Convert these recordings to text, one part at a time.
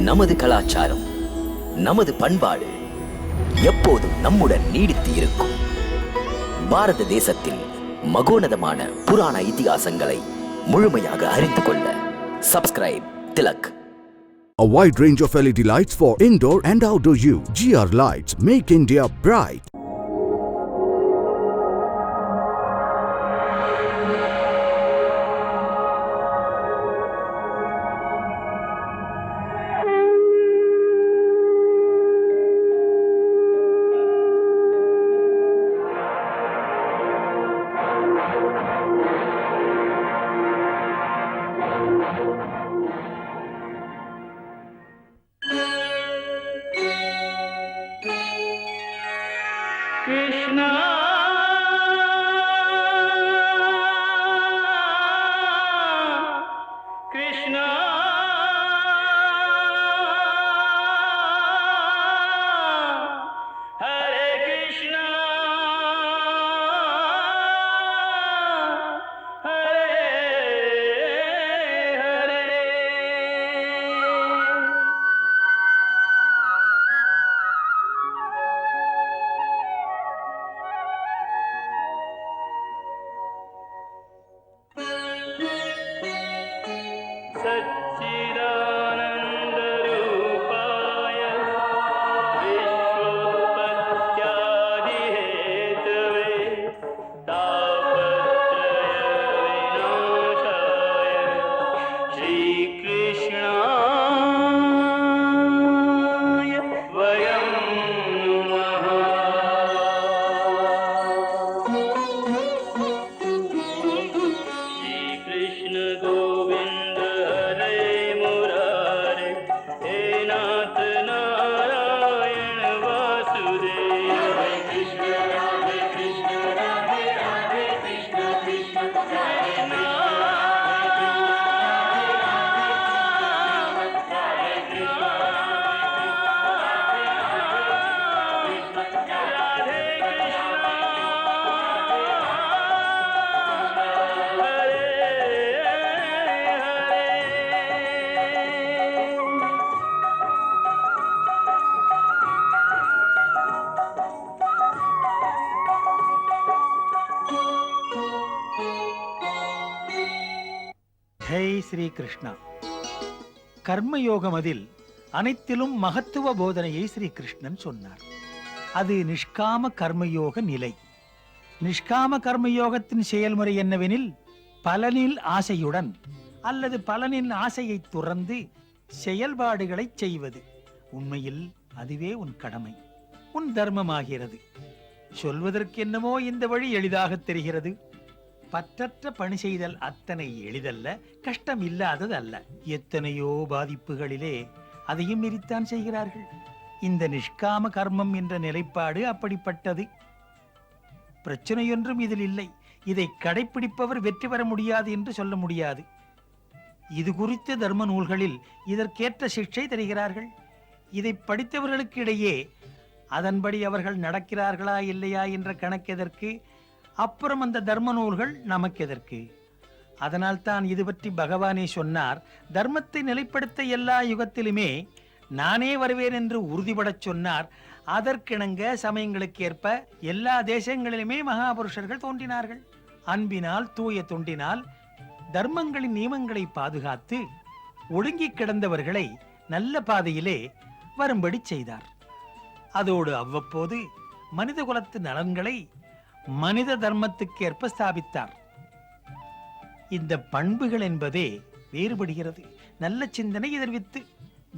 நமது கலாச்சாரம், நமது பண்பாடு எப்போதும் நம்முடன் நீடித்து இருக்கும். பாரத தேசத்தில் மகோனதமான புராண இதிகாசங்களை முழுமையாக அறிந்து கொள்ள subscribe Tilak. A wide range of LED lights for indoor and outdoor use. GR Lights make India bright. Krishna, Krishna, Hare Krishna, Hare Hare. सच्चिदानन्दरूपाय विश्वोत्पत्त्यादिहेतवे तापत्रयविनाशाय श्रीकृष्णाय वयं नमः. श्रीकृष्ण गोविन्द हरे मुरारे, हे नाथ नारायण वासुदेव. हरे कृष्ण राधे राधे कृष्ण कृष्ण कृष्ण ஜெய் ஸ்ரீ கிருஷ்ணா. கர்மயோகமதில் அனைத்திலும் மகத்துவ போதனையை ஸ்ரீ கிருஷ்ணன் சொன்னார். அது நிஷ்காம கர்மயோக நிலை. நிஷ்காம கர்மயோகத்தின் செயல்முறை என்னவெனில், பலனில் ஆசையுடன் அல்லது பலனின் ஆசையை துறந்து செயல்பாடுகளை செய்வது. உண்மையில் அதுவே உன் கடமை, உன் தர்மமாகிறது. சொல்வதற்கு என்னமோ இந்த வழி எளிதாக தெரிகிறது. பற்றற்ற பணி செய்தல் அத்தனை எளிதல்ல, கஷ்டம் இல்லாதது அல்ல. எத்தனையோ பாதிப்புகளிலே அதையும் மீறித்தான் செய்கிறார்கள். இந்த நிஷ்காம கர்மம் என்ற நிலைப்பாடு அப்படிப்பட்டது. பிரச்சனையொன்றும் இதில் இல்லை. இதை கடைபிடிப்பவர் வெற்றி பெற முடியாது என்று சொல்ல முடியாது. இது குறித்த தர்ம நூல்களில் இதற்கேற்ற சிக்ஷை தருகிறார்கள். இதை படித்தவர்களுக்கு இடையே அதன்படி அவர்கள் நடக்கிறார்களா இல்லையா என்ற கணக்கெதற்கு? அப்புறம் அந்த தர்ம நூல்கள் நமக்கெதற்கு? அதனால் தான் இது பற்றி பகவானே சொன்னார். தர்மத்தை நிலைப்படுத்த எல்லா யுகத்திலுமே நானே வருவேன் என்று உறுதிபடச் சொன்னார். அதற்கிணங்க சமயங்களுக்கு ஏற்ப எல்லா தேசங்களிலுமே மகாபுருஷர்கள் தோன்றினார்கள். அன்பினால், தூய தொண்டினால் தர்மங்களின் நியமங்களை பாதுகாத்து ஒடுங்கி கிடந்தவர்களை நல்ல பாதையிலே வரும்படி செய்தார். அதோடு அவ்வப்போது மனித குலத்து நலன்களை மனித தர்மத்துக்கேற்ப ஸ்தாபித்தார். இந்த பண்புகள் என்பதே வேறுபடுகிறது. நல்ல சிந்தனை எதிர்வித்து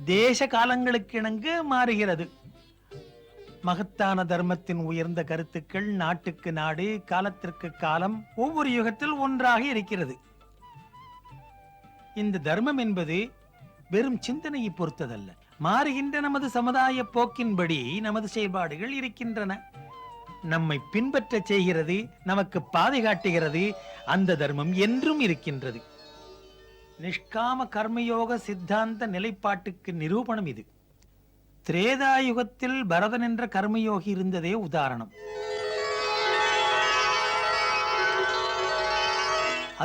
தேச காலங்களுக்கு இணங்க மாறுகிறது. மகத்தான தர்மத்தின் உயர்ந்த கருத்துக்கள் நாட்டுக்கு நாடு, காலத்திற்கு காலம், ஒவ்வொரு யுகத்தில் ஒன்றாக இருக்கிறது. இந்த தர்மம் என்பது வெறும் சிந்தனையை பொறுத்ததல்ல. மாறுகின்ற நமது சமுதாய போக்கின்படி நமது செயல்பாடுகள் இருக்கின்றன. நம்மை பின்பற்ற செய்கிறது, நமக்கு பாதை காட்டுகிறது. அந்த தர்மம் என்றும் இருக்கின்றது. நிஷ்காம கர்மயோக சித்தாந்த நிலைப்பாட்டுக்கு நிரூபணம் இது. திரேதாயுகத்தில் பரதன் என்ற கர்மயோகி இருந்ததே உதாரணம்.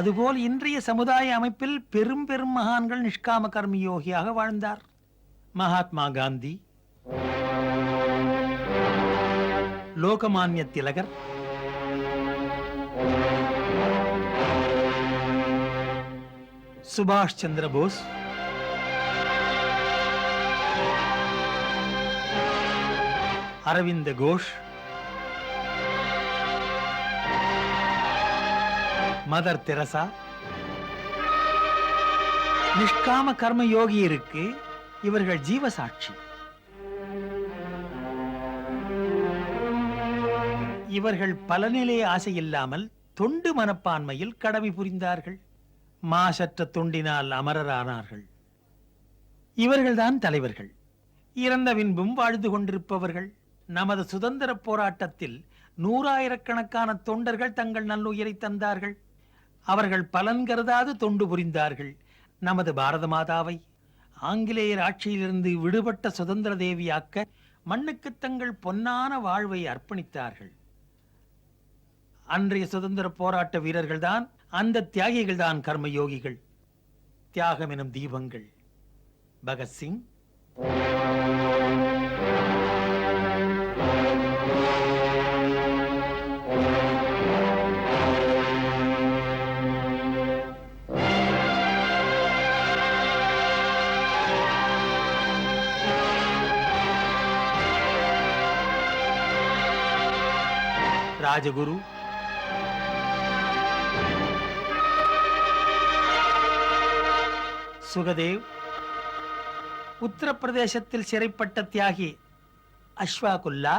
அதுபோல் இன்றைய சமுதாய அமைப்பில் பெரும் பெரும் மகான்கள் நிஷ்காம கர்மயோகியாக வாழ்ந்தார். மகாத்மா காந்தி, லோகமான்ய திலகர், சுபாஷ் சந்திர போஸ், அரவிந்த கோஷ், மதர் தெரசா, நிஷ்காம கர்ம யோகியருக்கு இவர்கள் ஜீவசாட்சி. இவர்கள் பலனிலே ஆசை இல்லாமல் தொண்டு மனப்பான்மையில் கடமை புரிந்தார்கள். மாசற்ற தொண்டினால் அமரரானார்கள். இவர்கள்தான் தலைவர்கள். இறந்த பின்பும் வாழ்ந்து கொண்டிருப்பவர்கள். நமது சுதந்திர போராட்டத்தில் 100,000கணக்கான தொண்டர்கள் தங்கள் நல்லுயிரை தந்தார்கள். அவர்கள் பலன் கருதாது தொண்டு புரிந்தார்கள். நமது பாரத மாதாவை ஆங்கிலேயர் ஆட்சியிலிருந்து விடுபட்ட சுதந்திர தேவியாக்க மண்ணுக்கு தங்கள் பொன்னான வாழ்வை அர்ப்பணித்தார்கள். அன்றைய சுதந்திர போராட்ட வீரர்கள்தான், அந்த தியாகிகள் தான் கர்மயோகிகள். தியாகம் எனும் தீபங்கள். பகத்சிங், ராஜகுரு, சுகதேவ், உத்தரப்பிரதேசத்தில் சிறைப்பட்ட தியாகி அஷ்வாகுல்லா,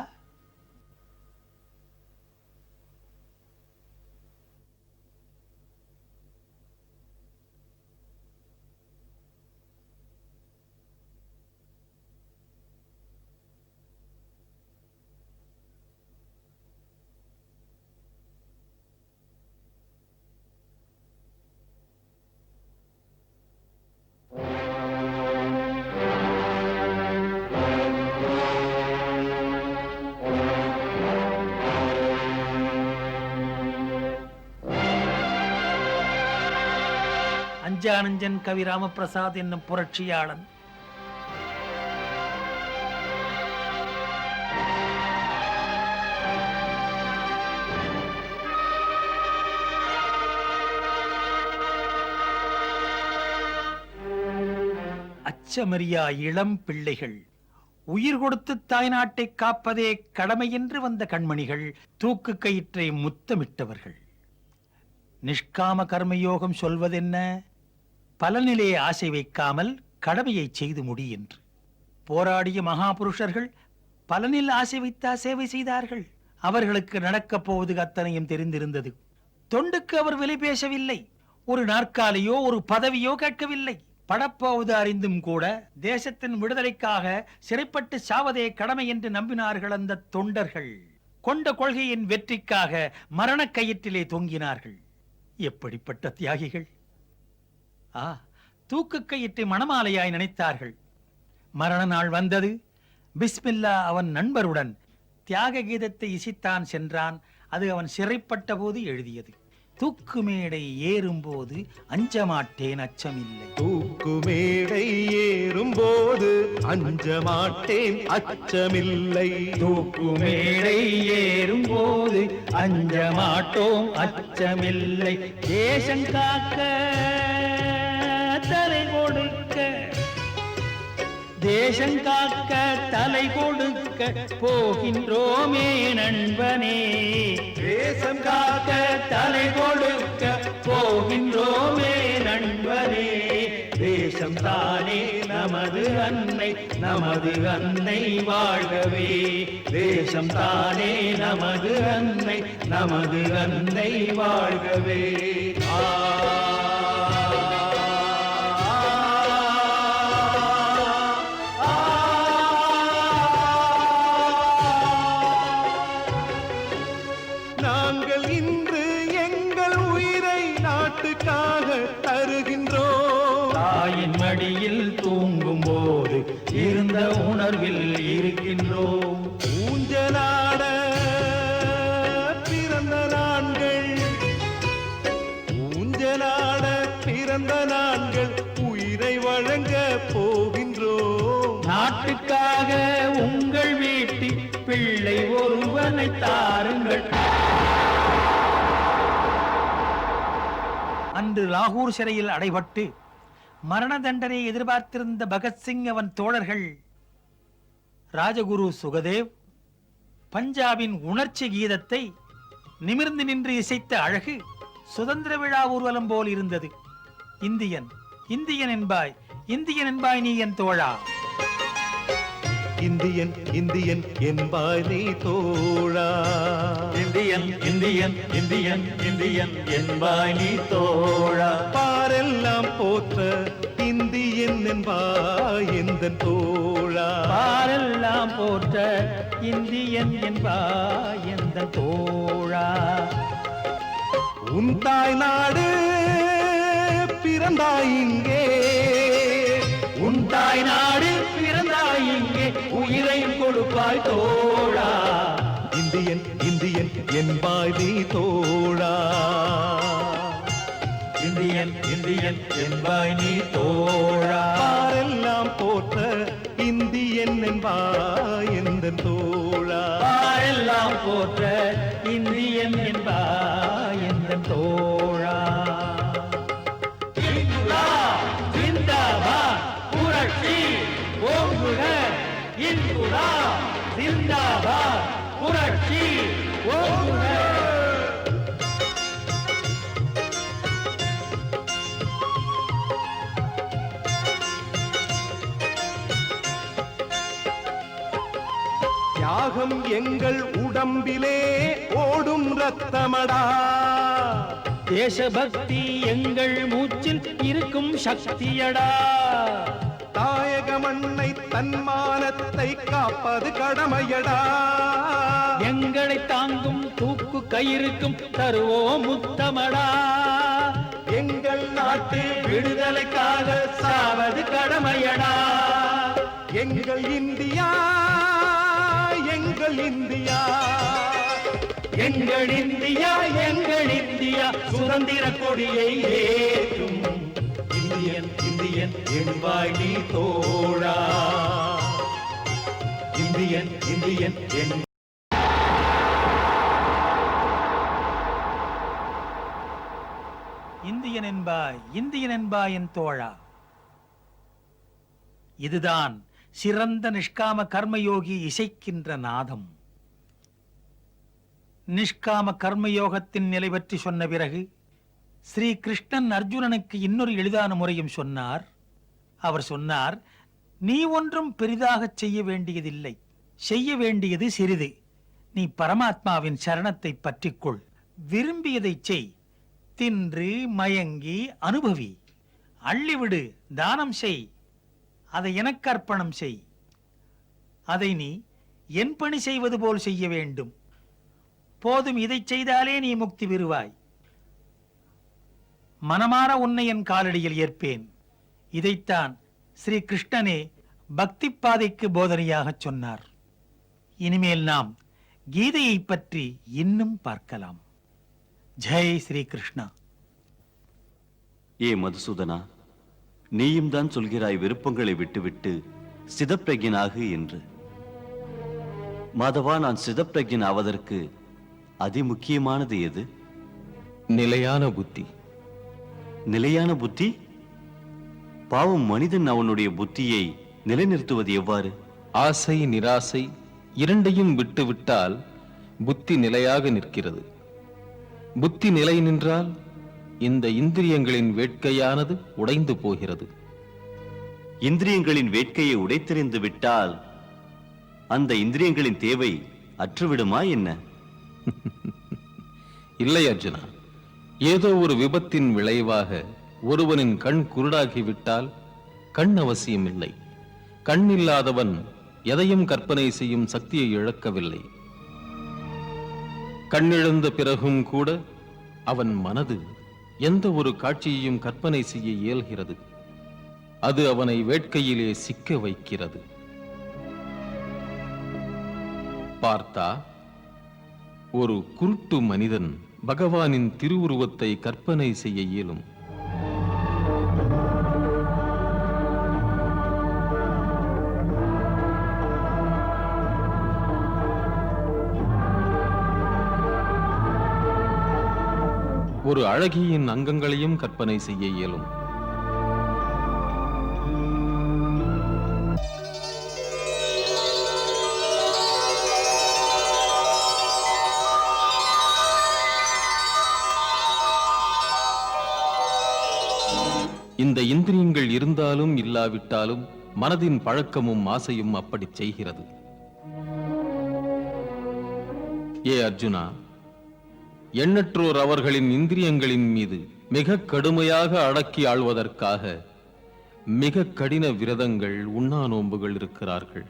அஞ்சானஞ்சன் கவி ராமபிரசாத் என்னும் புரட்சியாளன், அச்சமறியா இளம் பிள்ளைகள், உயிர் கொடுத்து தாய்நாட்டை காப்பதே கடமை என்று வந்த கண்மணிகள், தூக்கு கயிற்றை முத்தமிட்டவர்கள். நிஷ்காம கர்மயோகம் சொல்வதென்ன? பலனிலே ஆசை வைக்காமல் கடமையை செய்து முடி என்று. போராடிய மகாபுருஷர்கள் பலனில் ஆசை வைத்தா சேவை செய்தார்கள். அவர்களுக்கு நடக்கப் போவது அத்தனையும் தெரிந்திருந்தது. தொண்டுக்கு அவர் விலை பேசவில்லை. ஒரு நாற்காலியோ ஒரு பதவியோ கேட்கவில்லை. படப்போவது அறிந்தும் கூட தேசத்தின் விடுதலைக்காக சிறைப்பட்டு சாவதே கடமை என்று நம்பினார்கள். அந்த தொண்டர்கள் கொண்ட கொள்கையின் வெற்றிக்காக மரண கயிற்றிலே தொங்கினார்கள். எப்படிப்பட்ட தியாகிகள்! தூக்கு கயிற்றை மணமாலையாய் நினைத்தார்கள். மரண நாள் வந்தது. பிஸ்மில்லா அவன் நண்பருடன் தியாக கீதத்தை இசைத்தான் சென்றான். அது அவன் சிறைப்பட்ட போது எழுதியது. தூக்கு மேடை ஏறும்போது அஞ்சமாட்டேன் அச்சமில்லை. தூக்கு மேடை ஏறும்போது அஞ்சமாட்டேன் அச்சமில்லை. தூக்கு மேடை ஏறும்போது அஞ்சமாட்டோம் அச்சமில்லை. தேசம் காக்க தலை கொடுக்க, தேசம் காக்க தலை கொடுக்க போகின்றோமே நண்பனே. தேசம் காக்க தலை கொடுக்க போகின்றோமே நண்பனே. தேசம் தானே நமது அன்னை, நமது அன்னை வாழ்கவே. தேசம் தானே நமது அன்னை, நமது அன்னை வாழ்கவே. நாங்கள் இன்று எங்கள் உயிரை நாட்டுக்காக தருகின்றோம். தாயின் மடியில் தூங்கும் போது இருந்த உணர்வில் இருக்கின்றோம். ஊஞ்சலாட பிறந்த நாட்கள், ஊஞ்சலாட பிறந்த நாட்கள், உயிரை வழங்க போகின்றோம். என்னை தாருங்கள். அன்று லாகூர் சிறையில் அடைபட்டு மரண தண்டனை எதிர்பார்த்திருந்த பகத்சிங் அவன் தோழர்கள் ராஜகுரு சுகதேவ் பஞ்சாபின் உணர்ச்சி கீதத்தை நிமிர்ந்து நின்று இசைத்த அழகு சுதந்திர விழா ஊர்வலம் போல் இருந்தது. இந்தியன் இந்தியன் என்பாய், இந்தியன் என்பாய் நீ என் தோழா. இந்தியன் இந்தியன் என்பாய் நீ தோழா. இந்தியன் இந்தியன் இந்தியன் இந்தியன் என்பாய் நீ தோழா. பாரெல்லாம் போற்ற இந்தியன் என்பாய் எந்தன் தோழா. பாரெல்லாம் போற்ற இந்தியன் என்பாய் எந்தன் தோழா. உன் தாய் நாடு பிறந்தாய் இங்கே, உன் தாய் நாடு பிறந்தாய் இங்கே, உயிரையும் கொடுப்பாய் தோழா. இந்தியன் இந்தியன் என்பாய் நீ தோழா. இந்தியன் இந்தியன் என்பாய் நீ தோழா. பாரெல்லாம் போற்ற இந்தியன் என்பாய் எந்தன் தோழா. பாரெல்லாம் போற்ற இந்தியன் என்பாய் எந்தன் தோழா. இன்குலாப் ஜிந்தாபாத், புரட்சி ஓங்குக. இன்குலாப் ஜிந்தாபாத், புரட்சி ஓங்குக. தியாகம் எங்கள் உடம்பிலே ஓடும் ரத்தமடா. தேசபக்தி எங்கள் மூச்சில் இருக்கும் சக்தியடா. தாயக மண்ணை தன்மானத்தை காப்பது கடமையடா. எங்களை தாங்கும் தூக்கு கயிறுக்கும் தருவோம் முத்தமடா. எங்கள் நாட்டு விடுதலைக்காக சாவது கடமையடா. எங்கள் இந்தியா, எங்கள் இந்தியா, எங்கள் இந்தியா, எங்கள் இந்தியா, சுதந்திர கொடியை ஏற்றும். இந்தியன் இந்தியன் என்பாய் நீ தோழா. இந்தியன் இந்தியன் என் இந்தியன் என்பாய், இந்தியன் என்பாய் என் தோழா. இதுதான் சிறந்த நிஷ்காம கர்மயோகி இசைக்கின்ற நாதம். நிஷ்காம கர்மயோகத்தின் நிலை பற்றி சொன்ன பிறகு ஸ்ரீ கிருஷ்ணன் அர்ஜுனனுக்கு இன்னொரு எளிதான முறையும் சொன்னார். அவர் சொன்னார், நீ ஒன்றும் பெரிதாக செய்ய வேண்டியதில்லை, செய்ய வேண்டியது சிறிது. நீ பரமாத்மாவின் சரணத்தை பற்றிக்கொள், விரும்பியதை செய், தின்று மயங்கி அனுபவி, அள்ளிவிடு, தானம் செய், அதை எனக்கு அர்ப்பணம் செய். அதை நீ என் பணி செய்வது போல் செய்ய வேண்டும். போதும், இதை செய்தாலே நீ முக்தி பெறுவாய். மனமாற உன்னை என் காலடியில் ஏற்பேன். இதைத்தான் ஸ்ரீ கிருஷ்ணனே பக்தி பாதைக்கு போதனையாக சொன்னார். இனிமேல் நாம் கீதையை பற்றி இன்னும் பார்க்கலாம். ஜெய் ஸ்ரீ கிருஷ்ணா. ஏ மதுசூதனா, நீயும் தான் சொல்கிறாய் விருப்பங்களை விட்டுவிட்டு சிதப்பிரஜனாகு என்று. மாதவா, நான் சிதப்பிரஜன் ஆவதற்கு அதிமுக்கியமானது எது? நிலையான புத்தி. நிலையான புத்தி? பாவம், மனிதன் அவனுடைய புத்தியை நிலைநிறுத்துவது எவ்வாறு? ஆசை நிராசை இரண்டையும் விட்டுவிட்டால் புத்தி நிலையாக நிற்கிறது. புத்தி நிலை நின்றால் இந்த இந்திரியங்களின் வேட்கையானது உடைந்து போகிறது. இந்திரியங்களின் வேட்கையை உடைத்தெறிந்து விட்டால் அந்த இந்திரியங்களின் தேவை அற்றுவிடுமா என்ன? இல்லை அர்ஜுனா, ஏதோ ஒரு விபத்தின் விளைவாக ஒருவனின் கண் குருடாகிவிட்டால் கண் அவசியம் இல்லை. கண் இல்லாதவன் எதையும் கற்பனை செய்யும் சக்தியை இழக்கவில்லை. கண்ணிழந்த பிறகும் கூட அவன் மனது எந்த ஒரு காட்சியையும் கற்பனை செய்ய இயல்கிறது. அது அவனை வேட்கையிலே சிக்க வைக்கிறது. பார்த்தா, ஒரு குருட்டு மனிதன் பகவானின் திருவுருவத்தை கற்பனை செய்ய இயலும். ஒரு அழகியின் அங்கங்களையும் கற்பனை செய்ய இயலும். இந்த இந்திரியங்கள் இருந்தாலும் இல்லாவிட்டாலும் மனதின் பழக்கமும் ஆசையும் அப்படி செய்கிறது. ஏ அர்ஜுனா, எண்ணற்றோர் அவர்களின் இந்திரியங்களின் மீது மிக கடுமையாக அடக்கி ஆள்வதற்காக மிக கடின விரதங்கள், உண்ணா நோன்புகள் இருக்கிறார்கள்.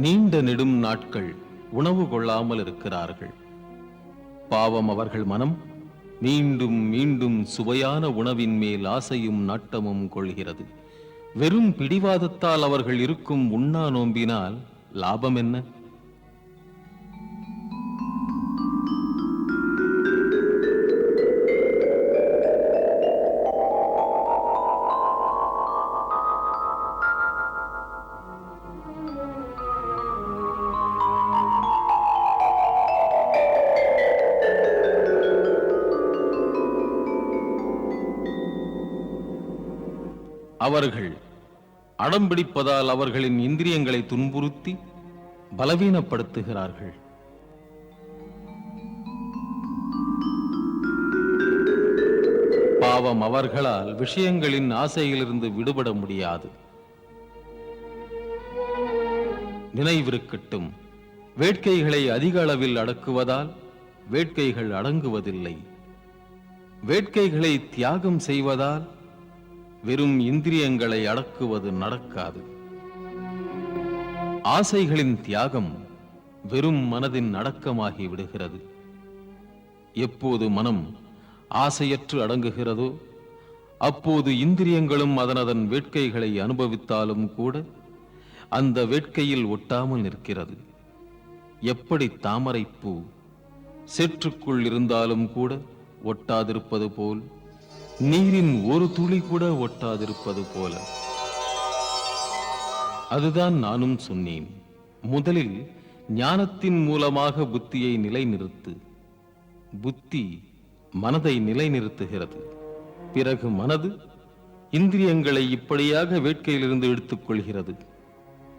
நீண்ட நெடும் நாட்கள் உணவு கொள்ளாமல் இருக்கிறார்கள். பாவம், அவர்கள் மனம் மீண்டும் மீண்டும் சுவையான உணவின் மேல் ஆசையும் நாட்டமும் கொள்கிறது. வெறும் பிடிவாதத்தால் அவர்கள் இருக்கும் உண்ணா நோம்பினால் லாபம் என்ன? அவர்கள் அடம்பிடிப்பதால் அவர்களின் இந்திரியங்களை துன்புறுத்தி பலவீனப்படுத்துகிறார்கள். பாவம், அவர்களால் விஷயங்களின் ஆசையிலிருந்து விடுபட முடியாது. நினைவிருக்கட்டும், வேட்கைகளை அதிக அளவில் அடக்குவதால் வேட்கைகள் அடங்குவதில்லை. வேட்கைகளை தியாகம் செய்வதால் வெறும் இந்திரியங்களை அடக்குவது நடக்காது. ஆசைகளின் தியாகம் வெறும் மனதின் அடக்கமாகி விடுகிறது. எப்போது மனம் ஆசையற்று அடங்குகிறதோ அப்போது இந்திரியங்களும் அதனதன் வேட்கைகளை அனுபவித்தாலும் கூட அந்த வேட்கையில் ஒட்டாமல் நிற்கிறது. எப்படி தாமரைப்பூ சேற்றுக்குள் இருந்தாலும் கூட ஒட்டாதிருப்பது போல், நீரின் ஒரு துளி கூட ஒட்டாதிருப்பது போல. அதுதான் நானும் சொன்னேன். முதலில் ஞானத்தின் மூலமாக புத்தியை நிலைநிறுத்து. புத்தி மனதை நிலைநிறுத்துகிறது. பிறகு மனது இந்திரியங்களை இப்படியாக வேட்கையிலிருந்து எடுத்துக் கொள்கிறது.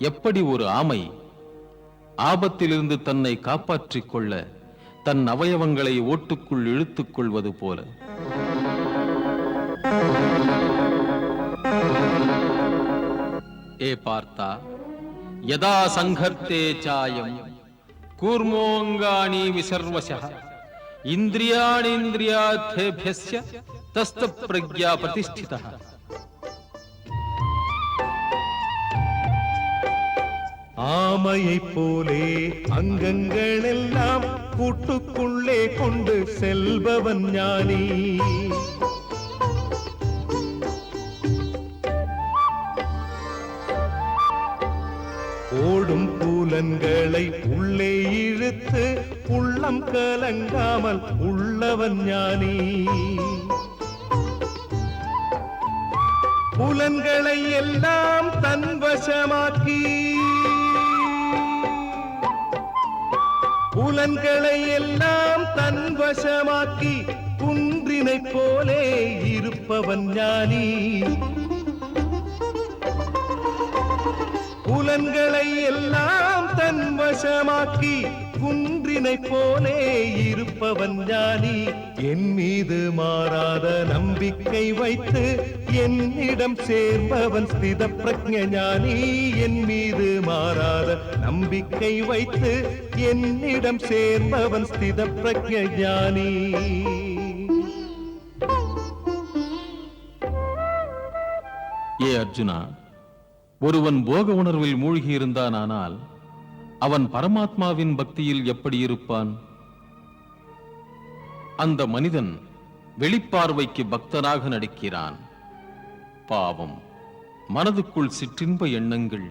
எப்படி ஒரு ஆமை ஆபத்திலிருந்து தன்னை காப்பாற்றிக் கொள்ள தன் அவயவங்களை ஓட்டுக்குள் இழுத்துக் கொள்வது போல. ஏ பார்த்தா, யதா சங்கர்த்தே சாயம் கூர்மோங்காணி விசர்வசः இந்திரியாணீந்திரியார்த்தேभ्यस्य தஸ்த பிரக்ஞா பிரதிஷ்டிதः. ஆமையைப் போலே அங்கங்களெல்லாம் கூட்டுக்குள்ளே கொண்டு செல்பவன் ஞானி. ஓடும் புலன்களை உள்ளே இழுத்து உள்ளம் கலங்காமல் உள்ளவன் ஞானி. புலன்களை எல்லாம் தன் வசமாக்கி, புலன்களை எல்லாம் தன் வசமாக்கி குன்றினைப் போலே இருப்பவன் ஞானி. புலன்களை எல்லாம் தன் வசமாக்கி குன்றினைப் போலே இருப்பவன் ஞானி. என் மீது மாறாத நம்பிக்கை வைத்து என்னிடம் சேர்பவன் ஸ்தித பிரக்ஞ ஞானி. என் மீது மாறாத நம்பிக்கை வைத்து என்னிடம் சேர்பவன் ஸ்தித பிரக்ஞ ஞானி. ஏ அர்ஜுனா, ஒருவன் போக உணர்வில் மூழ்கி இருந்தானால் அவன் பரமாத்மாவின் பக்தியில் எப்படி இருப்பான்? அந்த மனிதன் வெளிப்பார்வைக்கு பக்தனாக நடிக்கிறான். பாவம், மனதுக்குள் சிற்றின்ப எண்ணங்கள்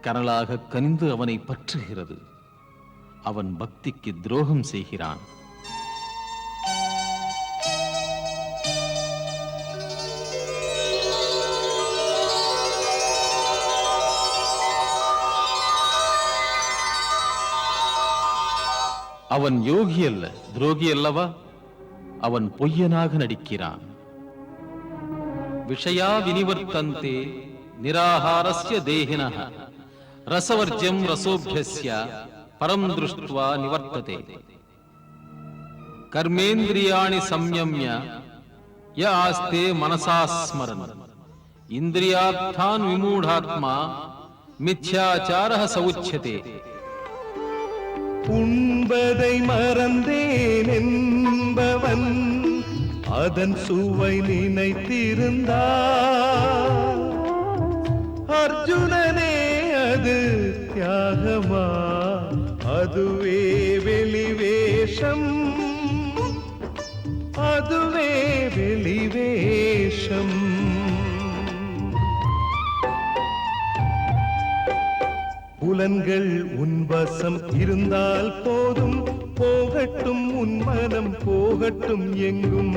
கனலாக கனிந்து அவனை பற்றுகிறது. அவன் பக்திக்கு துரோகம் செய்கிறான். அவன் யோகி அல்ல, துரோகி அல்லவா? அவன் பொய்யனாக நடிக்கிறான். விஷயா வினிவர்த்தந்தே நிராஹாரஸ்ய தேஹினஹ ரசவர்ஜ்யம் ரசோப்யஸ்ய பரம் திருஷ்ட்வா நிவர்த்ததே. கர்மேந்திரியாணி சம்யம்ய ய ஆஸ்தே மனசா ஸ்மரன் இந்திரியார்த்தான் விமூಢாத்மா மித்யாச்சாரஹ சவுச்யதே. உண்பதை மறந்தேன் என்பவன் அதன் சுவை நினைத்திருந்தார். அர்ஜுனனே, அது தியாகமா? அதுவே வெளிவேஷம், அதுவே வெளிவேஷம். புலன்கள் உன்வசம் இருந்தால் போதும், போகட்டும் உன் மனம், போகட்டும் எங்கும்.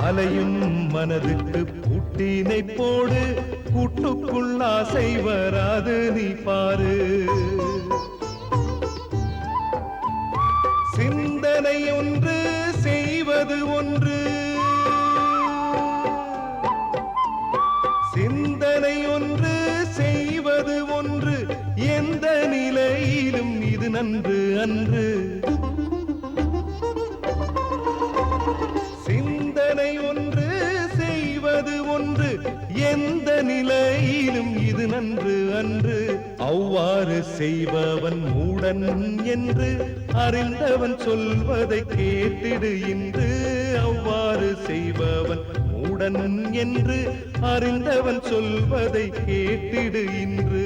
அலையும் மனதுக்கு பூட்டினை போடு, கூட்டுக்குள் ஆசை வராது நீ பாரு. சிந்தனை ஒன்று, செய்வது ஒன்று. சிந்தனை ஒன்று, செய்வது ஒன்று. எந்த நிலையிலும் இது நன்று அன்று. சிந்தனை ஒன்று, செய்வது ஒன்று. எந்த நிலையிலும் இது நன்று அன்று. அவ்வாறு செய்பவன் மூடன் என்று அறிந்தவன் சொல்வதை கேட்டிடு இன்று. அவ்வாறு செய்பவன் மூடன் என்று அறிந்தவன் சொல்வதை கேட்டிடு இன்று.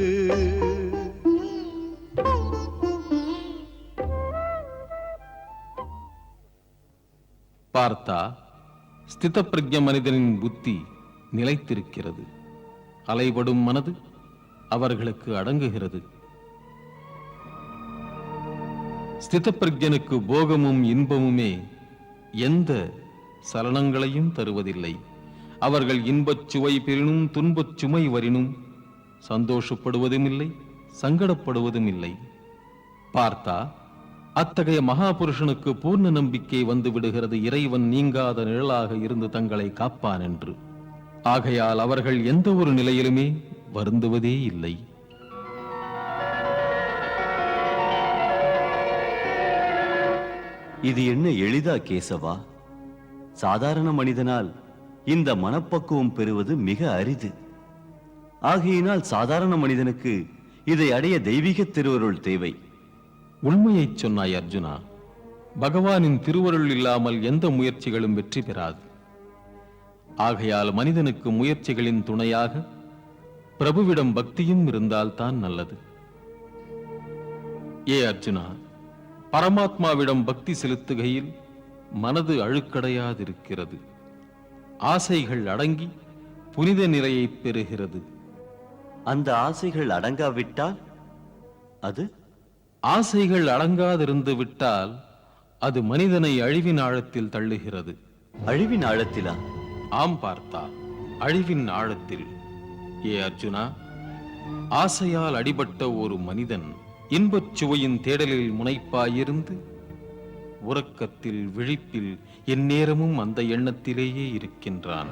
பார்த்தா, ஸ்தித பிரஜ்ஞ மனிதனின் புத்தி நிலைத்திருக்கிறது. அலைபடும் மனது அவர்களுக்கு அடங்குகிறது. ஸ்தித பிரஜ்ஞனுக்கு போகமும் இன்பமுமே எந்த சலனங்களையும் தருவதில்லை. அவர்கள் இன்பச் சுவை பெறினும் துன்பச் சுமை வரினும் சந்தோஷப்படுவதும் இல்லை, சங்கடப்படுவதும் இல்லை. பார்த்தா, அத்தகைய மகாபுருஷனுக்கு பூர்ண நம்பிக்கை வந்து விடுகிறது, இறைவன் நீங்காத நிழலாக இருந்து தங்களை காப்பான் என்று. ஆகையால் அவர்கள் எந்த ஒரு நிலையிலுமே வருந்துவதே இல்லை. இது என்ன எளிதா கேசவா? சாதாரண மனிதனால் இந்த மனப்பக்குவம் பெறுவது மிக அரிது. ஆகையினால் சாதாரண மனிதனுக்கு இதை அடைய தெய்வீக திருவருள் தேவை. உண்மையைச் சொன்னாய் அர்ஜுனா. பகவானின் திருவருள் இல்லாமல் எந்த முயற்சிகளும் வெற்றி பெறாது. ஆகையால் மனிதனுக்கு முயற்சிகளின் துணையாக பிரபுவிடம் பக்தியும் இருந்தால்தான் நல்லது. ஏ அர்ஜுனா, பரமாத்மாவிடம் பக்தி செலுத்துகையில் மனது அழுக்கடையாதிருக்கிறது. ஆசைகள் அடங்கி புனித நிலையை பெறுகிறது. அந்த ஆசைகள் அடங்காவிட்டால் அது ஆசைகள் அடங்காதிருந்து விட்டால் அது மனிதனை அழிவின் ஆழத்தில் தள்ளுகிறது. அழிவின் ஆழத்திலா? ஆம் பார்த்தா, அழிவின் ஆழத்தில். ஏ அர்ஜுனா, ஆசையால் அடிபட்ட ஒரு மனிதன் இன்பச் சுவையின் தேடலில் முனைப்பாயிருந்து உறக்கத்தில் விழிப்பில் எந்நேரமும் அந்த எண்ணத்திலேயே இருக்கின்றான்.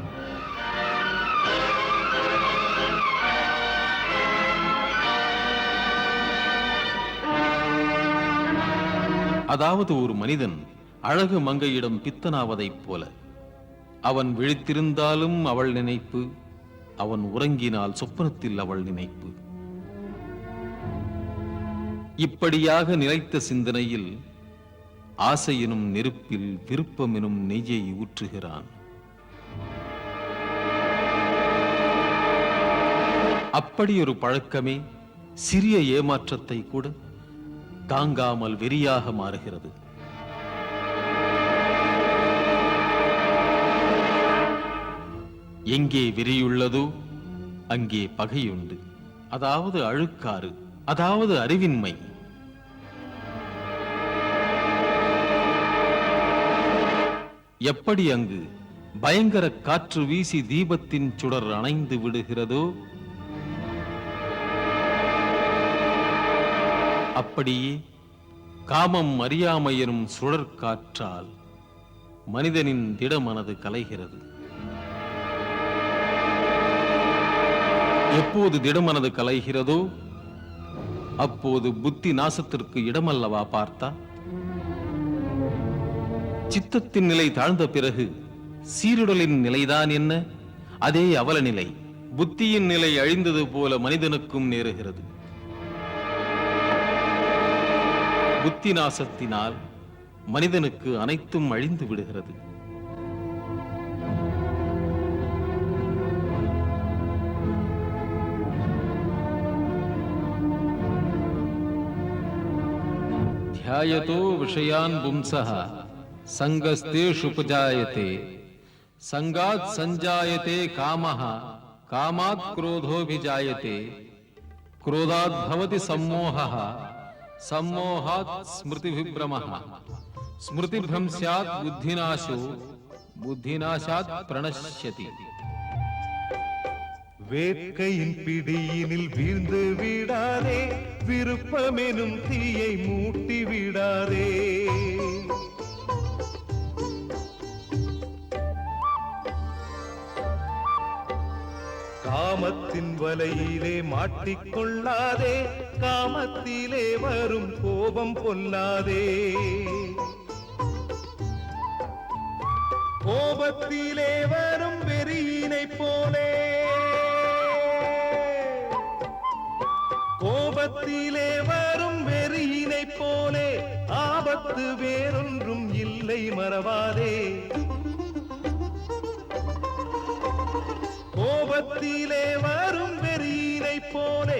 அதாவது ஒரு மனிதன் அழகு மங்கையிடம் பித்தனாவதைப் போல. அவன் விழித்திருந்தாலும் அவள் நினைப்பு, அவன் உறங்கினால் சொப்பனத்தில் அவள் நினைப்பு. இப்படியாக நிலைத்த சிந்தனையில் ஆசை எனும் நெருப்பில் விருப்பம் எனும் நெய்யை ஊற்றுகிறான். அப்படி ஒரு பழக்கமே சிறிய ஏமாற்றத்தை கூட தாங்காமல் வெறியாக மாறுகிறது. எங்கே வெறியுள்ளதோ அங்கே பகையுண்டு. அதாவது அழுக்காறு, அதாவது அறிவின்மை. எப்படி அங்கு பயங்கர காற்று வீசி தீபத்தின் சுடர் அணைந்து விடுகிறதோ அப்படியே காமம் அறியாமை எனும் சுழற்காற்றால் மனிதனின் திடமனது கலைகிறது. எப்போது திடமனது கலைகிறதோ அப்போது புத்தி நாசத்திற்கு இடமல்லவா பார்த்தா? சித்தத்தின் நிலை தாழ்ந்த பிறகு சீருடலின் நிலைதான் என்ன? அதே அவல நிலை புத்தியின் நிலை அழிந்தது போல மனிதனுக்கும் நேருகிறது. புத்தி நாசத்தினால் மனிதனுக்கு அனைத்தும் அழிந்து விடுகிறது. ध्यायतो विषयान् पुंसः संगस्तेषुपजायते संगात् संजायते कामः कामात् क्रोधोऽभिजायते क्रोधात् भवति सम्मोहः सम्मोहात् स्मृतिविभ्रमः स्मृतिभ्रंशात् बुद्धिनाशो बुद्धिनाशात् प्रणश्यति. வேட்கையின் பிடியினில் வீழ்ந்து விடாதே, விருப்பமெனும் தீயை மூட்டி விடாதே. காமத்தின் வலையிலே மாட்டிக்கொள்ளாதே, காமத்திலே வரும் கோபம் கொள்ளாதே. கோபத்திலே வரும் வெறியினை போலே, கோபத்திலே வரும் வெறியினை போலே ஆபத்து வேறொன்றும் இல்லை மறவாதே. கோபத்திலே வரும் வெறியினை போலே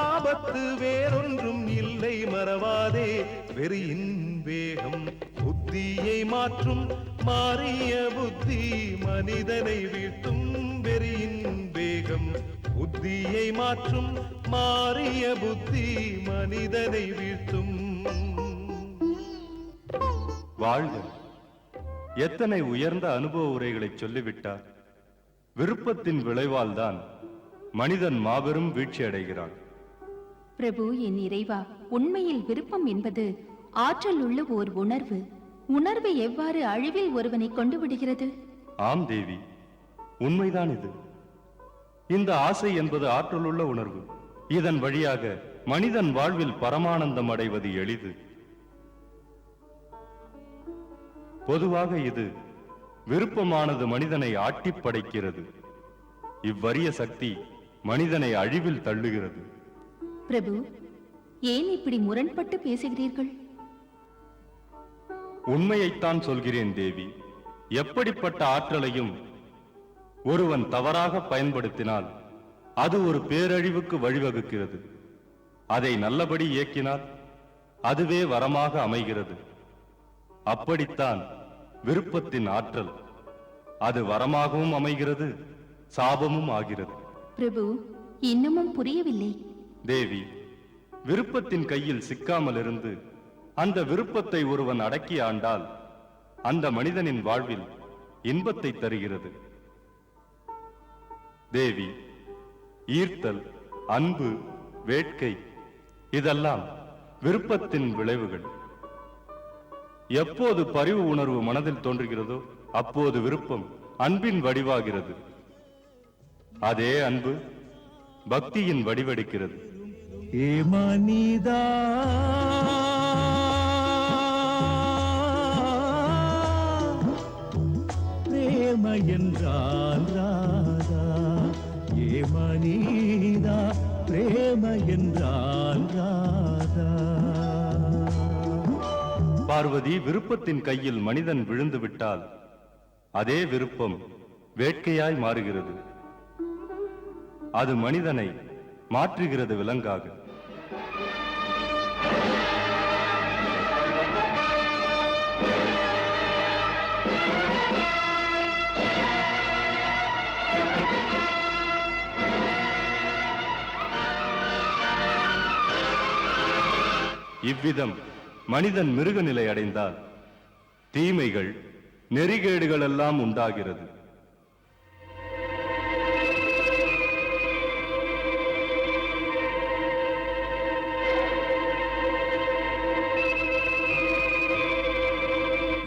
ஆபத்து வேறொன்றும் இல்லை மறவாதே. வெறியின் வேகம் புத்தியை மாற்றும், மாறிய புத்தி மனிதனை வீழ்த்தும். வெறியின் வேகம் புத்தியை மாற்றும், மாறிய புத்தி மனிதனை வீழ்த்தும். வாழ்க! எத்தனை உயர்ந்த அனுபவ உரைகளை சொல்லிவிட்டார். விருப்பத்தின் விளைவால்தான் மனிதன் மாபெரும் வீழ்ச்சி அடைகிறான். பிரபு, என் இறைவா, உண்மையில் விருப்பம் என்பது ஆற்றல் உள்ள ஓர் உணர்வு. உணர்வு எவ்வாறு அழிவில் ஒருவனை கொண்டு விடுகிறது? ஆம் தேவி, உண்மைதான் இது. இந்த ஆசை என்பது ஆற்றலுள்ள உணர்வு. இதன் வழியாக மனிதன் வாழ்வில் பரமானந்தம் அடைவது எளிது. பொதுவாக இது விருப்பமானது மனிதனை ஆட்டிப் படைக்கிறது. இவ்வறிய சக்தி மனிதனை அழிவில் தள்ளுகிறது. பிரபு, ஏன் இப்படி முரண்பட்டு பேசுகிறீர்கள்? உண்மையைத்தான் சொல்கிறேன் தேவி. எப்படிப்பட்ட ஆற்றலையும் ஒருவன் தவறாக பயன்படுத்தினால் அது ஒரு பேரழிவுக்கு வழிவகுக்கிறது. அதை நல்லபடி இயக்கினால் அதுவே வரமாக அமைகிறது. அப்படித்தான் விருப்பத்தின் ஆற்றல். அது வரமாகவும் அமைகிறது, சாபமும் ஆகிறது. பிரபு, இன்னமும் புரியவில்லை. தேவி, விருப்பத்தின் கையில் சிக்காமல் இருந்து அந்த விருப்பத்தை ஒருவன் அடக்கி ஆண்டால் அந்த மனிதனின் வாழ்வில் இன்பத்தை தருகிறது. தேவி, ஈர்த்தல், அன்பு, வேட்கை இதெல்லாம் விருப்பத்தின் விளைவுகள். எப்போது பரிவு உணர்வு மனதில் தோன்றுகிறதோ அப்போது விருப்பம் அன்பின் வடிவாகிறது. அதே அன்பு பக்தியின் வடிவெடுக்கிறது. ஏ மனிதா, பிரேம என்றால் ராதா. ஏ மனிதா, பிரேம என்றால் ராதா. பார்வதி, விருப்பத்தின் கையில் மனிதன் விழுந்து விட்டால் அதே விருப்பம் வேட்கையாய் மாறுகிறது. அது மனிதனை மாற்றுகிறது விலங்காக. இவ்விதம் மனிதன் மிருக நிலை அடைந்தால் தீமைகள், நெறிகேடுகள் எல்லாம் உண்டாகிறது.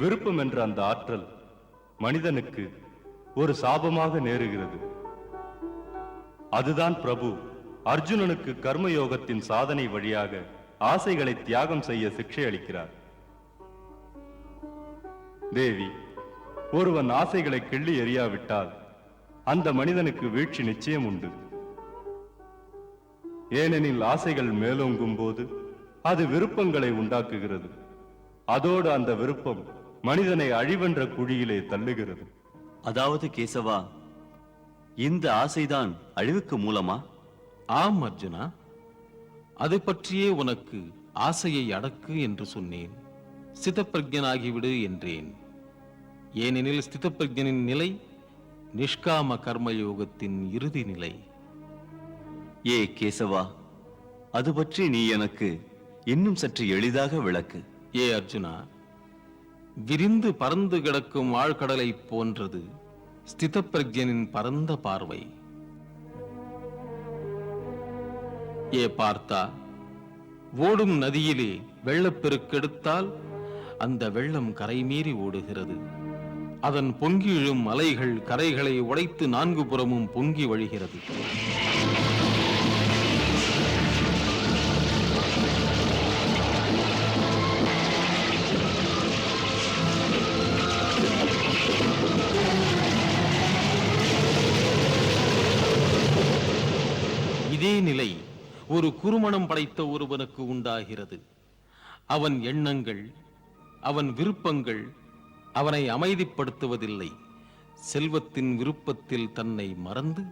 விருப்பம் என்ற அந்த ஆற்றல் மனிதனுக்கு ஒரு சாபமாக நேருகிறது. அதுதான் பிரபு அர்ஜுனனுக்கு கர்மயோகத்தின் சாதனை வழியாக ஆசைகளை தியாகம் செய்ய சிக்ஷை அளிக்கிறார். தேவி, ஒருவன் ஆசைகளை கிள்ளி எறியாவிட்டால் அந்த மனிதனுக்கு வீழ்ச்சி நிச்சயம் உண்டு. ஏனெனில் ஆசைகள் மேலோங்கும் போது அது விருப்பங்களை உண்டாக்குகிறது. அதோடு அந்த விருப்பம் மனிதனை அழிவென்ற குழியிலே தள்ளுகிறது. அதாவது கேசவா, இந்த ஆசைதான் அழிவுக்கு மூலமா? ஆம் அர்ஜுனா, அது பற்றியே உனக்கு ஆசையை அடக்கு என்று சொன்னேன். ஸ்திதப்பிரஜனாகிவிடு என்றேன். ஏனெனில் ஸ்திதப்பிரஜனின் நிலை நிஷ்காம கர்மயோகத்தின் இறுதி நிலை. ஏ கேசவா, அது பற்றி நீ எனக்கு இன்னும் சற்று எளிதாக விளக்கு. ஏ அர்ஜுனா, விரிந்து பறந்து கிடக்கும் ஆழ்கடலை போன்றது ஸ்திதப்பிரஜனின் பரந்த பார்வை. ஏ பார்த்தா, ஓடும் நதியிலே வெள்ளப்பெருக்கெடுத்தால் அந்த வெள்ளம் கரை மீறி ஓடுகிறது. அதன் பொங்கி எழும் அலைகள் கரைகளை உடைத்து 4 புறமும் பொங்கி வழிகிறது. இதே நிலை ஒரு குறுமணம் படைத்த ஒருவனுக்கு உண்டாகிறது. அவன் எண்ணங்கள், அவன் விருப்பங்கள் அவனை அமைதிப்படுத்துவதில்லை. செல்வத்தின் விருப்பத்தில் தன்னை மறந்து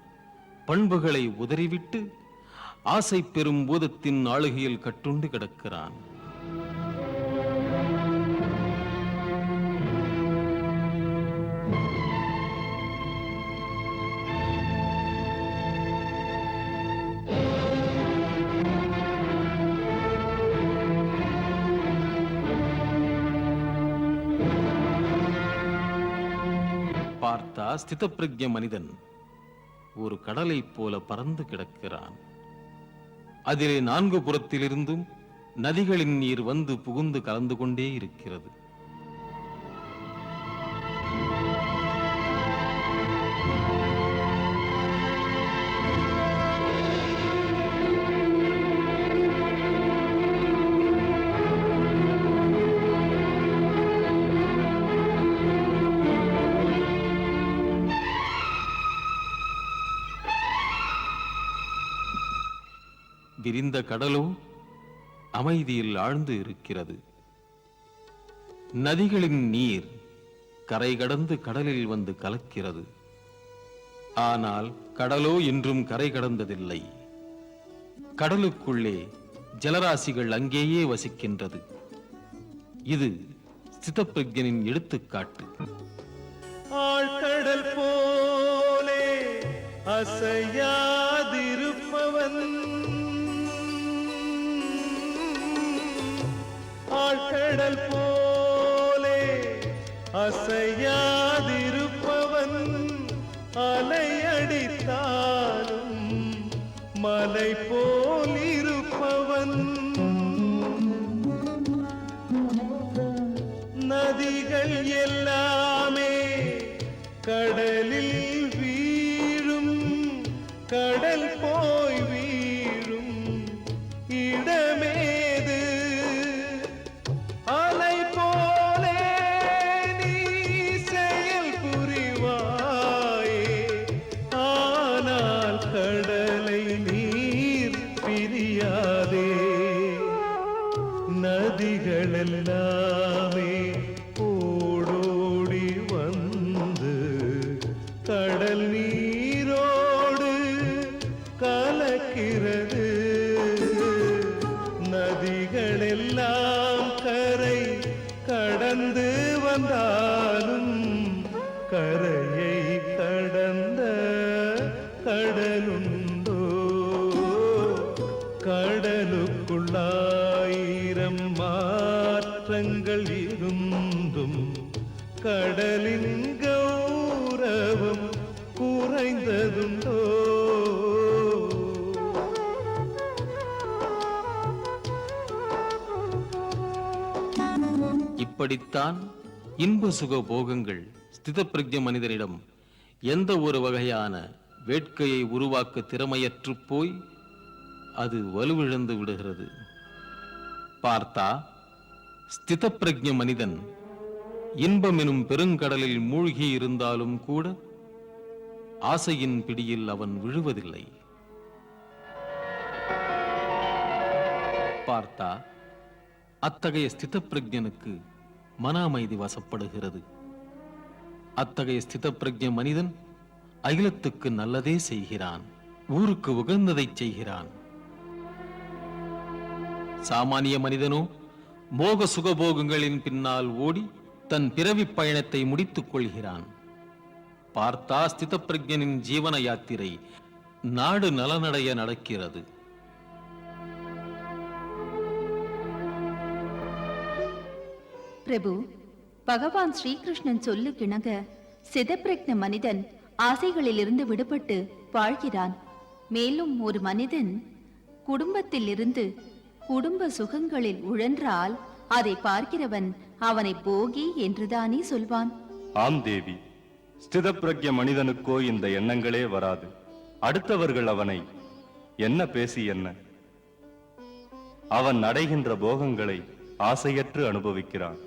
பண்புகளை உதறிவிட்டு ஆசை பெறும் பூதத்தின் ஆளுகையில் கட்டுண்டு கிடக்கிறான். பார்த்தா, ஸ்திதப்பிரஜ்ஞ மனிதன் ஒரு கடலை போல பறந்து கிடக்கிறான். அதிலே 4 புறத்திலிருந்தும் நதிகளின் நீர் வந்து புகுந்து கலந்து கொண்டே இருக்கிறது. விரிந்த கடலோ அமைதியில் ஆழ்ந்து இருக்கிறது. நதிகளின் நீர் கரை கடந்து கடலில் வந்து கலக்கிறது. ஆனால் கடலோ என்றும் கரை கடந்ததில்லை. கடலுக்குள்ளே ஜலராசிகள் அங்கேயே வசிக்கின்றது. இது ஸ்திதப்பிரஜனின் எடுத்துக்காட்டு. ஆழ்கடல் போலே அசையாதிருப்பவன், ஆழ்கடல் போலே அசையாதிருப்பவன், அலையடித்தாலும் மலை போலிருப்பவன், நதிகள் எல்லாமே கடலில் வீழும், கடல் போய் வீழும் இடமேது, அலை போலே நீ செயல் புரிவாயே, ஆனால் கடலை நீர் பிரியாதே. நதிகளெல்லாமே ஓடோடி வந்து கடல் நீரோடு கலக்கிறது. நதிகளெல்லாம் கரை கடந்து வந்தாலும் கரையை கடந்த கடலுண்டோ? கடலுக்குள்ளாயிரம் மாற்றங்கள் இருந்தும் கடலின் கௌரவம் குறைந்ததுண்டோ? இப்படித்தான் இன்ப சுக போகங்கள் ஸ்திதப்பிரஜ்ஞ மனிதனிடம் எந்த ஒரு வகையான வேட்கையை உருவாக்க திறமையற்று போய் அது வலுவிழந்து விடுகிறது. பார்த்தா, ஸ்திதப்பிரஜ்ஞ மனிதன் இன்பம் எனும் பெருங்கடலில் மூழ்கி இருந்தாலும் கூட ஆசையின் பிடியில் அவன் விழுவதில்லை. பார்த்தா, அத்தகைய ஸ்திதப்பிரஜ்ஞனுக்கு மன அமைதி வசப்படுகிறது. அத்தகைய ஸ்திதப்பிரஜ்ஞ மனிதன் அகிலத்துக்கு நல்லதே செய்கிறான், ஊருக்கு உகந்ததை செய்கிறான். சாமானிய மனிதனோ மோக சுகபோகங்களின் பின்னால் ஓடி தன் பிறவி பயணத்தை முடித்துக் கொள்கிறான். பார்த்தா, ஸ்திதப்பிரஜ்ஞனின் ஜீவன யாத்திரை நாடு நலனடைய நடக்கிறது. பிரபு, பகவான் ஸ்ரீகிருஷ்ணன் சொல்லுக்கிணங்க சிதப்பிரக்ஞ மனிதன் ஆசைகளிலிருந்து விடுபட்டு வாழ்கிறான். மேலும் ஒரு மனிதன் குடும்பத்தில் இருந்து குடும்ப சுகங்களில் உழன்றால் அதை பார்க்கிறவன் அவனை போகி என்றுதானே சொல்வான். ஆம் தேவி, ஸ்திதப்பிரஜ்ஞ மனிதனுக்கோ இந்த எண்ணங்களே வராது. அடுத்தவர்கள் அவனை என்ன பேசி என்ன, அவன் அடைகின்ற போகங்களை ஆசையற்று அனுபவிக்கிறான்.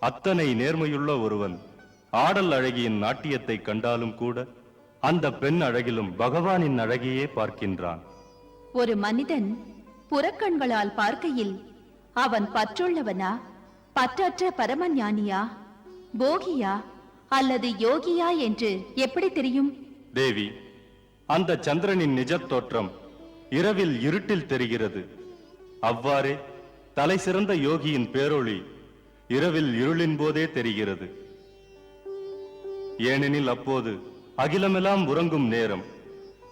அத்தனை நேர்மையுள்ள ஒருவன் ஆடல் அழகியின் நாட்டியத்தை கண்டாலும் கூட அந்த பெண் அழகிலும் பகவானின் அழகையே பார்க்கின்றான். ஒரு மனிதன் புறக்கண்களால் பார்க்கையில் அவன் பற்றுள்ளவனா, பற்றற்ற பரமஞானியா, போகியா அல்லது யோகியா என்று எப்படி தெரியும்? தேவி, அந்த சந்திரனின் நிஜ தோற்றம் இரவில் இருட்டில் தெரிகிறது. அவ்வாறே தலை சிறந்த யோகியின் பேரொளி இரவில் இருளின் போதே தெரிகிறது. ஏனெனில் அப்போது அகிலமெல்லாம் உறங்கும் நேரம்.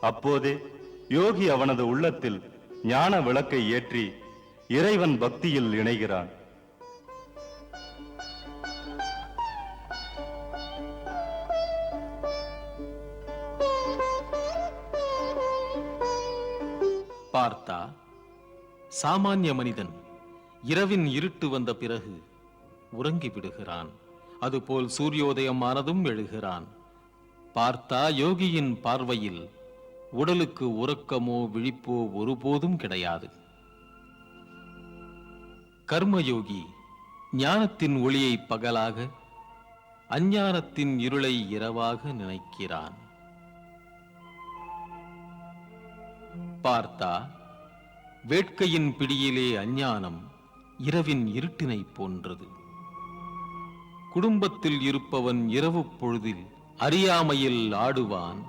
அப்போதே யோகி அவனது உள்ளத்தில் ஞான விளக்கை ஏற்றி இறைவன் பக்தியில் இணைகிறான். பார்த்தா, சாமானிய மனிதன் இரவின் இருட்டு வந்த பிறகு உறங்கி விடுகிறான். அதுபோல் சூரியோதயமானதும் எழுகிறான். பார்த்தா, யோகியின் பார்வையில் உடலுக்கு உறக்கமோ விழிப்போ ஒருபோதும் கிடையாது. கர்மயோகி ஞானத்தின் ஒளியை பகலாக, அஞ்ஞானத்தின் இருளை இரவாக நினைக்கிறான். பார்த்தா, வேட்கையின் பிடியிலே அஞ்ஞானம் இரவின் இருட்டினை போன்றது. குடும்பத்தில் இருப்பவன் இரவு பொழுதில் அறியாமையில் ஆடுவான்,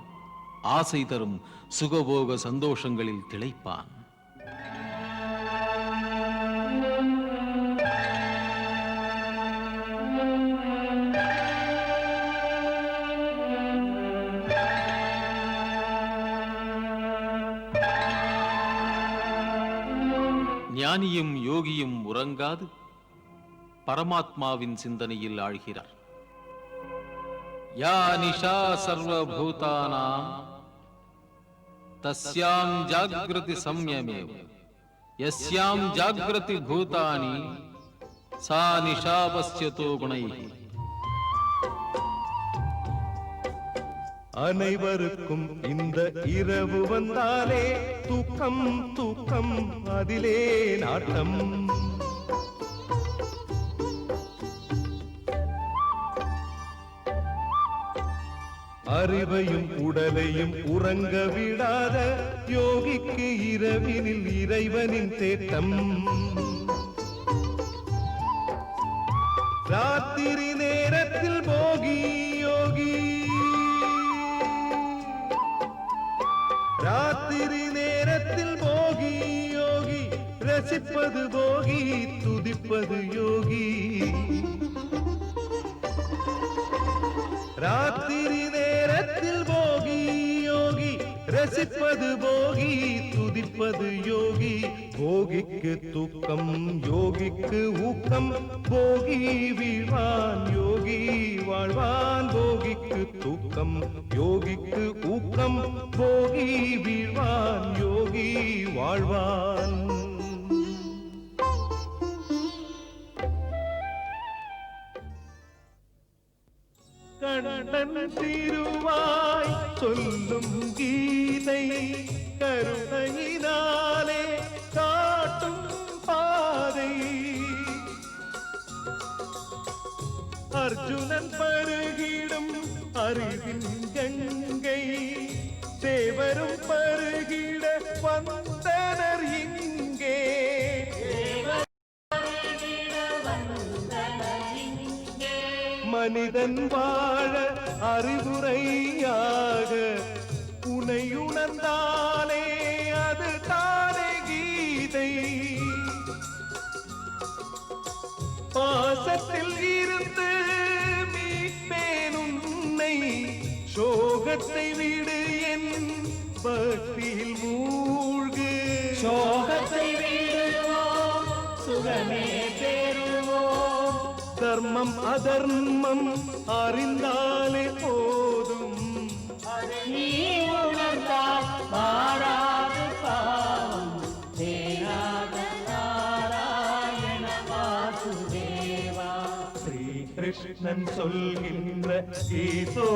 ஆசை தரும் சுகபோக சந்தோஷங்களில் திளைப்பான். ஞானியும் யோகியும் உறங்காது பரமாத்மாவின் சிந்தனையில் ஆழ்கிறார். யா நிஷா சர்வபூதானாம் தஸ்யாம் ஜாக்ருதி சம்யமேவ யஸ்யாம் ஜாக்ருதி பூதானி சா நிஷா பஸ்யதோ குணைஹி. அனைவருக்கும் இந்த இரவு வந்தாலே தூக்கம் தூக்கம் அதிலே நாட்டம். அறிவையும் உடலையும் உறங்க விடாத யோகிக்கு இரவினில் இறைவனின் தேட்டம். ராத்திரி நேரத்தில் போகி யோகி, ராத்திரி நேரத்தில் போகி யோகி, ரசிப்பது போகி துதிப்பது யோகி. ராத்திரி நேரத்தில் போகி யோகி, ரசிப்பது போகி துதிப்பது யோகி. போகிக்கு தூக்கம் யோகிக்கு ஊக்கம், போகி வீழ்வான் யோகி வாழ்வான். போகிக்கு தூக்கம் யோகிக்கு ஊக்கம், போகி வீழ்வான் யோகி வாழ்வான். கண்ணன் திருவாய் சொல்லும் கீதை கருணையினாலே காட்டும் பாதை அர்ஜுனன் பருகிடும் அறிவின் கங்கை தேவரும் பருகிட வந்தனர் இங்கே மனிதன் வாழ அறிவுரையாக உனையுணர்ந்தாலே அது தானே கீதை பாசத்தில் இருந்து மீட்பேன் உன்னை சோகத்தை விடு என் பக்தியில் மூழ்கு சோகத்தை விடுவோம் சுகமே பெறுவோம் தர்மம் அதர்மம் அறிந்தாலே போதும் நீ உணர்ந்தால் மாறாது பாவம் தேனாக நாராயண வாசுதேவா ஸ்ரீ கிருஷ்ணன் சொல்கின்ற கீதோபதேசம்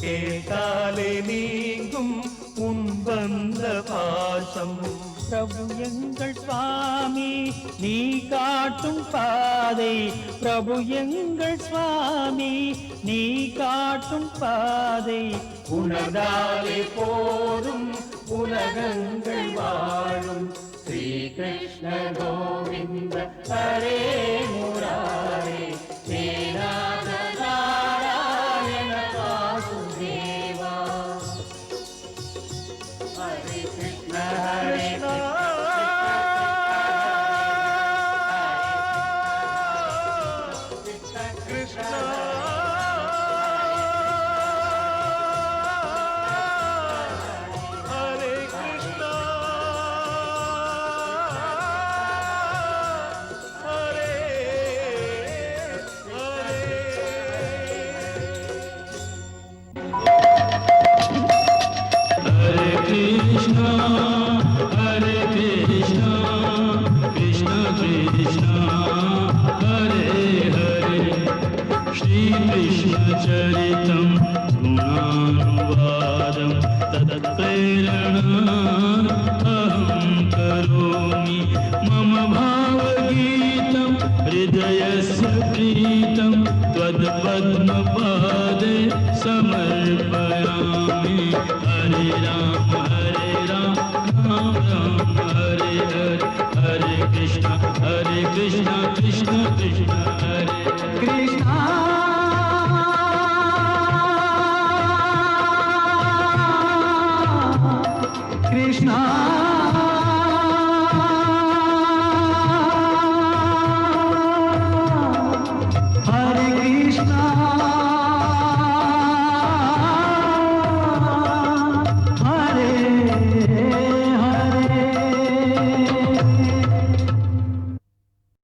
கேட்டாலே நீங்கும் உன் வந்த பாசம் பிரபு எங்கள் சுவாமி நீ காட்டும் பாதை பிரபு எங்கள் சுவாமி நீ காட்டும் பாதை உணர்ந்தாலே போதும் உலகங்கள் வாழும் ஸ்ரீ கிருஷ்ண கோவிந்த ஹரே முராரே தேனாத நாராயண வாசுதேவா ஹரே கிருஷ்ண ஹரே चरितं गुणानुवादं तत्प्रेरणा अहं करोमि मम भावगीतं हृदयस्य प्रीतं त्वत्पद्मपादे समर्पयामि हरे राम राम राम हरे हरे हरे कृष्ण कृष्ण कृष्ण हरे कृष्ण